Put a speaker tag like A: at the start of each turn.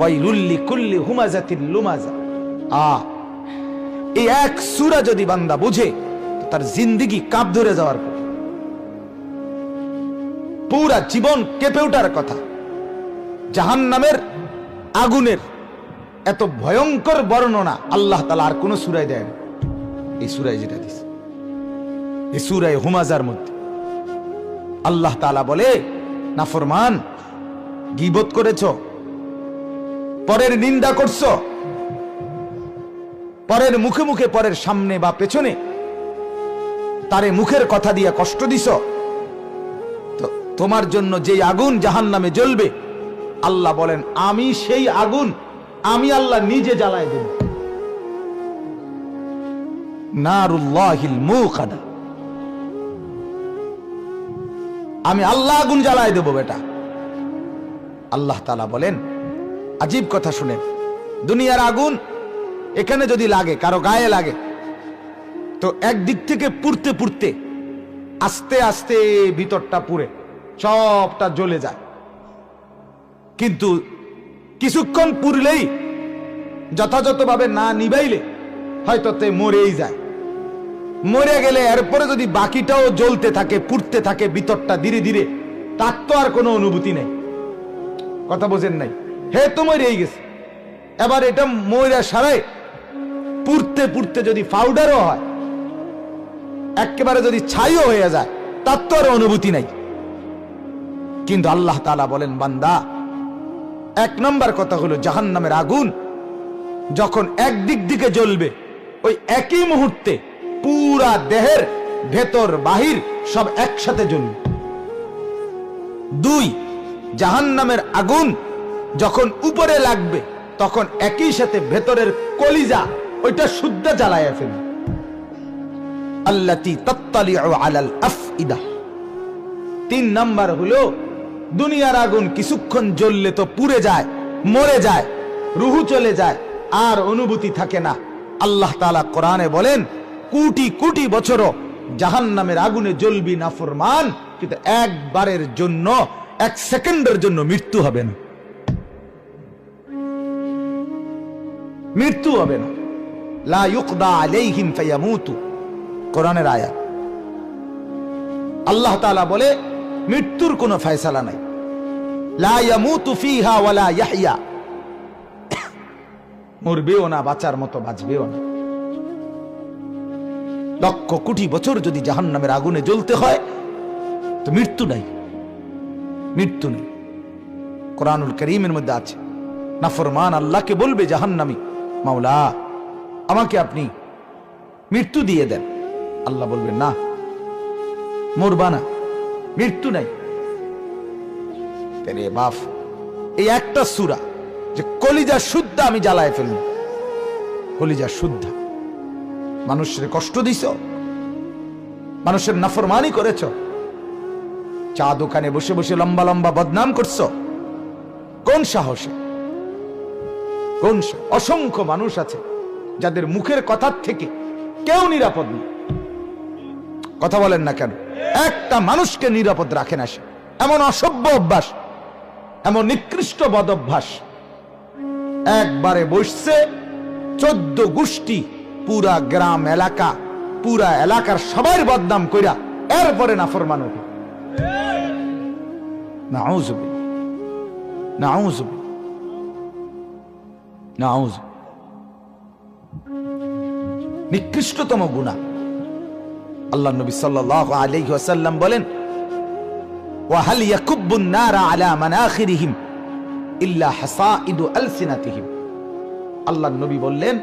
A: ওয়াইলুল লিকুল্লি হুমাযাতিল লুমাযা। এই এক সূরা যদি বান্দা বুঝে তো তার জিন্দেগি কাঁপ ধরে যাওয়ার কথা, পুরা জীবন কেঁপে ওঠার কথা। জাহান্নামের আগুনের এত ভয়ঙ্কর বর্ণনা আল্লাহ তাআলা আর কোন সূরায় দেয় না। এই সূরায় যেটা দিয়েছে, এই সূরায়ে হুমাযার মধ্যে আল্লাহ তাআলা বলে, নাফরমান, গীবত করেছো, পরের নিন্দা করছো, পরের মুখে মুখে, পরের সামনে বা পেছনে তারে মুখের কথা দিয়ে কষ্ট দিছো, তো তোমার জন্য যেই আগুন জাহান্নামে জ্বলবে, আল্লাহ বলেন আমি সেই আগুন আমি আল্লাহ নিজে জ্বালায় দেব। নারুল্লাহিল মুকাদা, আমি আল্লাহ আগুন জ্বালায় দেব বেটা। আল্লাহ তাআলা বলেন, আজীব কথা শুনেন, দুনিয়ার আগুন এখানে যদি লাগে, কারো গায়ে লাগে, তো একদিক থেকে পুড়তে পুড়তে আস্তে আস্তে ভিতরটা পুড়ে সবটা জ্বলে যায়। কিন্তু কিছুক্ষণ পুড়লেই, যথাযথভাবে না নিবাইলে হয়তো তে মরেই যায়। মরে গেলে এরপরে যদি বাকিটাও জ্বলতে থাকে, পুড়তে থাকে ভিতরটা ধীরে ধীরে, তার তো আর কোনো অনুভূতি নেই। কথা বোঝেন নাই? হে তো মরেই গেছে, এবার এটা মরে সারাই পুড়তে পুড়তে যদি পাউডারও হয়, একেবারে যদি ছাইও হয়ে যায়, তার তো আর অনুভূতি নাই। কিন্তু আল্লাহ তাআলা বলেন, বান্দা, এক নম্বর কথা হলো জাহান্নামের আগুন যখন একদিক দিকে জ্বলবে, ওই একই মুহূর্তে পুরা দেহের ভেতর বাহির সব একসাথে জ্বলবে। দুই, জাহান্নামের আগুন যখন উপরে লাগবে, তখন একই সাথে ভেতরের কলিজা ওইটা শুদ্ধ জ্বালায়া ফেলবে। আল্লাতী তাত্তালিউ আলাল আফইদা। তিন নাম্বার হলো দুনিয়ার আগুন কিছুক্ষণ জ্বললে তো পুড়ে যায়, মরে যায়, রুহু চলে যায়, আর অনুভূতি থাকে না। আল্লাহ তাআলা কোরআনে বলেন, কোটি কোটি বছরও জাহান্নামের আগুনে জ্বলবি নাফরমান, কিন্তু একবারের জন্য, এক সেকেন্ডের জন্য মৃত্যু হবে না, মৃত্যু হবে না। লা ইউকদা আলাইহিম ফায়ামুতু, কোরআনের আয়াত। আল্লাহ তাআলা বলে মৃত্যুর কোনো ফয়সালা নাই। লা ইয়ামুতু ফিহা ওয়ালা ইয়াহইয়া, মরবেও না, বাঁচার মতো বাঁচবেও না। লক্ষ কোটি বছর যদি জাহান্নামের আগুনে জ্বলতে হয়, তো মৃত্যু নাই, মৃত্যু নেই। কোরআনুল কারীমের মধ্যে আছে, নাফরমান আল্লাহকে বলবে জাহান্নামী, মাওলা আমাকে আপনি মৃত্যু দিয়ে দেন। আল্লাহ বলবেন না, মরবা না, মৃত্যু নাই। তেরে বাপ, এই একটা সূরা যে কলিজা শুদ্ধ আমি জ্বালায় ফেলব, কলিজা শুদ্ধ। মানুষের কষ্ট দিছ, মানুষের নাফরমানি করেছ, চা দোকানে বসে বসে লম্বা লম্বা বদনাম করছ, কোন সাহসে? কোন? অসংখ্য মানুষ আছে যাদের মুখের কথার থেকে কেউ নিরাপদ নেই। কথা বলেন না কেন? একটা মানুষকে নিরাপদ রাখে না সে। এমন অসভ্য অভ্যাস, এমন নিকৃষ্ট বদ অভ্যাস। একবারে বসছে 14 গোষ্ঠী, পুরা গ্রাম এলাকা, পুরা এলাকার সবার বদনাম কইরা এরপরে নাফরমান হবে। নাউযুবিল্লাহ, নাউযুবিল্লাহ, নাউযুবিল্লাহ। নিকৃষ্টতম গুনাহ। আল্লাহ নবী সাল্লাল্লাহু আলাইহি ওয়াসাল্লাম বলেন, ওয়া হাল ইয়াকুব্বুন নারা আলা মানাখিরিহিম ইল্লা হাসাইদু আলসিনাতিহিম। আল্লাহ নবী বললেন,